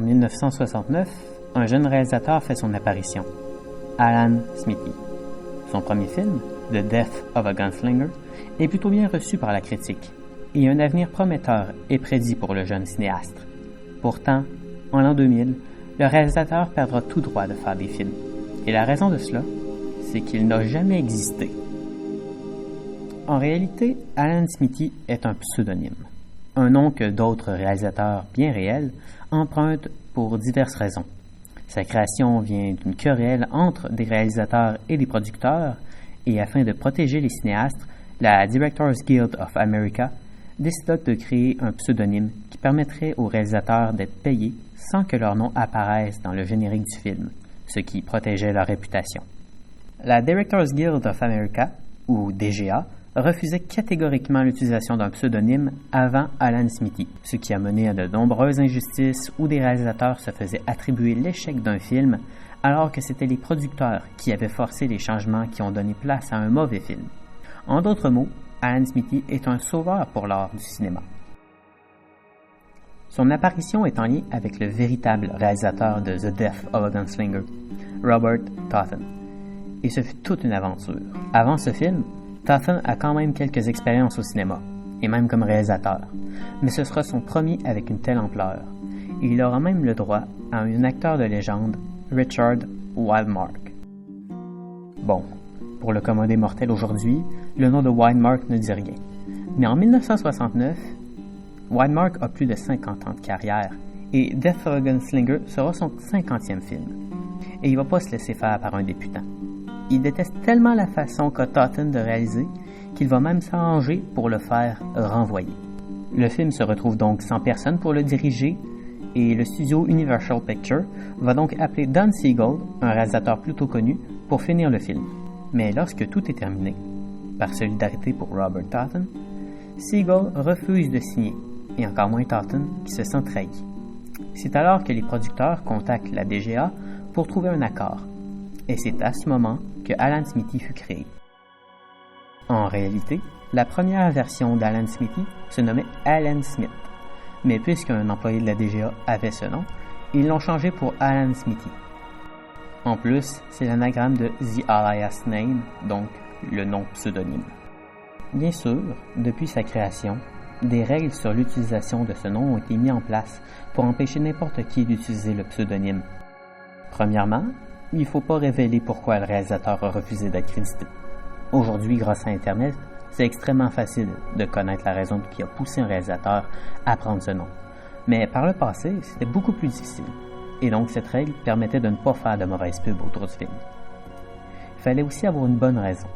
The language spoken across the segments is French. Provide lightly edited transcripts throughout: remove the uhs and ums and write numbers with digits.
En 1969, un jeune réalisateur fait son apparition, Alan Smithee. Son premier film, The Death of a Gunslinger, est plutôt bien reçu par la critique, et un avenir prometteur est prédit pour le jeune cinéaste. Pourtant, en l'an 2000, le réalisateur perdra tout droit de faire des films. Et la raison de cela, c'est qu'il n'a jamais existé. En réalité, Alan Smithee est un pseudonyme, un nom que d'autres réalisateurs bien réels empruntent pour diverses raisons. Sa création vient d'une querelle entre des réalisateurs et des producteurs, et afin de protéger les cinéastes, la Directors Guild of America décida de créer un pseudonyme qui permettrait aux réalisateurs d'être payés sans que leur nom apparaisse dans le générique du film, ce qui protégeait leur réputation. La Directors Guild of America, ou DGA, refusait catégoriquement l'utilisation d'un pseudonyme avant Alan Smithee, ce qui a mené à de nombreuses injustices où des réalisateurs se faisaient attribuer l'échec d'un film alors que c'étaient les producteurs qui avaient forcé les changements qui ont donné place à un mauvais film. En d'autres mots, Alan Smithee est un sauveur pour l'art du cinéma. Son apparition est en lien avec le véritable réalisateur de The Death of a Gunslinger, Robert Towson. Et ce fut toute une aventure. Avant ce film, Towson a quand même quelques expériences au cinéma, et même comme réalisateur, mais ce sera son premier avec une telle ampleur. Et il aura même le droit à un acteur de légende, Richard Widmark. Bon, pour le commun des mortels aujourd'hui, le nom de Widmark ne dit rien. Mais en 1969, Widmark a plus de 50 ans de carrière, et Death of a Gunslinger sera son 50e film. Et il ne va pas se laisser faire par un débutant. Il déteste tellement la façon qu'a Towson de réaliser qu'il va même s'arranger pour le faire renvoyer. Le film se retrouve donc sans personne pour le diriger et le studio Universal Pictures va donc appeler Don Siegel, un réalisateur plutôt connu, pour finir le film. Mais lorsque tout est terminé, par solidarité pour Robert Towson, Siegel refuse de signer, et encore moins Towson qui se sent trahi. C'est alors que les producteurs contactent la DGA pour trouver un accord. Et c'est à ce moment que Alan Smithee fut créé. En réalité, la première version d'Alan Smithee se nommait Alan Smith, mais puisqu'un employé de la DGA avait ce nom, ils l'ont changé pour Alan Smithee. En plus, c'est l'anagramme de The Alias Name, donc le nom pseudonyme. Bien sûr, depuis sa création, des règles sur l'utilisation de ce nom ont été mises en place pour empêcher n'importe qui d'utiliser le pseudonyme. Premièrement, il ne faut pas révéler pourquoi le réalisateur a refusé d'être crédité. Aujourd'hui, grâce à Internet, c'est extrêmement facile de connaître la raison qui a poussé un réalisateur à prendre ce nom. Mais par le passé, c'était beaucoup plus difficile. Et donc, cette règle permettait de ne pas faire de mauvaise pub autour du film. Il fallait aussi avoir une bonne raison.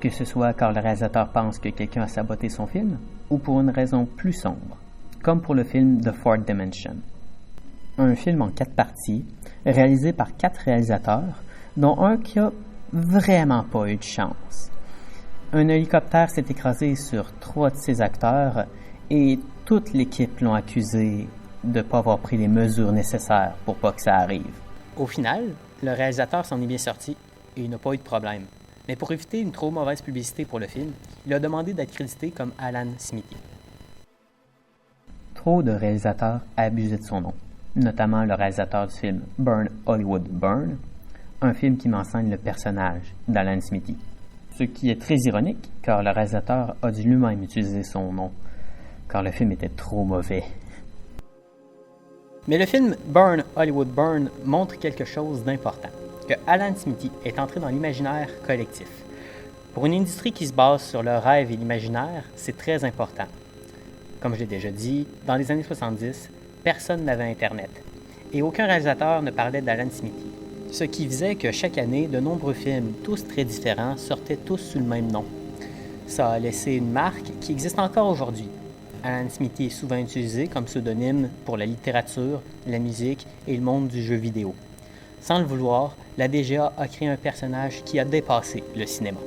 Que ce soit car le réalisateur pense que quelqu'un a saboté son film, ou pour une raison plus sombre, comme pour le film The Fourth Dimension. Un film en 4 parties, réalisé par 4 réalisateurs, dont un qui a vraiment pas eu de chance. Un hélicoptère s'est écrasé sur 3 de ses acteurs et toute l'équipe l'ont accusé de ne pas avoir pris les mesures nécessaires pour pas que ça arrive. Au final, le réalisateur s'en est bien sorti et il n'a pas eu de problème. Mais pour éviter une trop mauvaise publicité pour le film, il a demandé d'être crédité comme Alan Smithee. Trop de réalisateurs abusaient de son nom, notamment le réalisateur du film Burn Hollywood Burn, un film qui m'enseigne le personnage d'Alan Smithee. Ce qui est très ironique, car le réalisateur a dû lui-même utiliser son nom, car le film était trop mauvais. Mais le film Burn Hollywood Burn montre quelque chose d'important, que Alan Smithee est entré dans l'imaginaire collectif. Pour une industrie qui se base sur le rêve et l'imaginaire, c'est très important. Comme je l'ai déjà dit, dans les années 70, personne n'avait Internet, et aucun réalisateur ne parlait d'Alan Smithee. Ce qui faisait que chaque année, de nombreux films, tous très différents, sortaient tous sous le même nom. Ça a laissé une marque qui existe encore aujourd'hui. Alan Smithee est souvent utilisé comme pseudonyme pour la littérature, la musique et le monde du jeu vidéo. Sans le vouloir, la DGA a créé un personnage qui a dépassé le cinéma.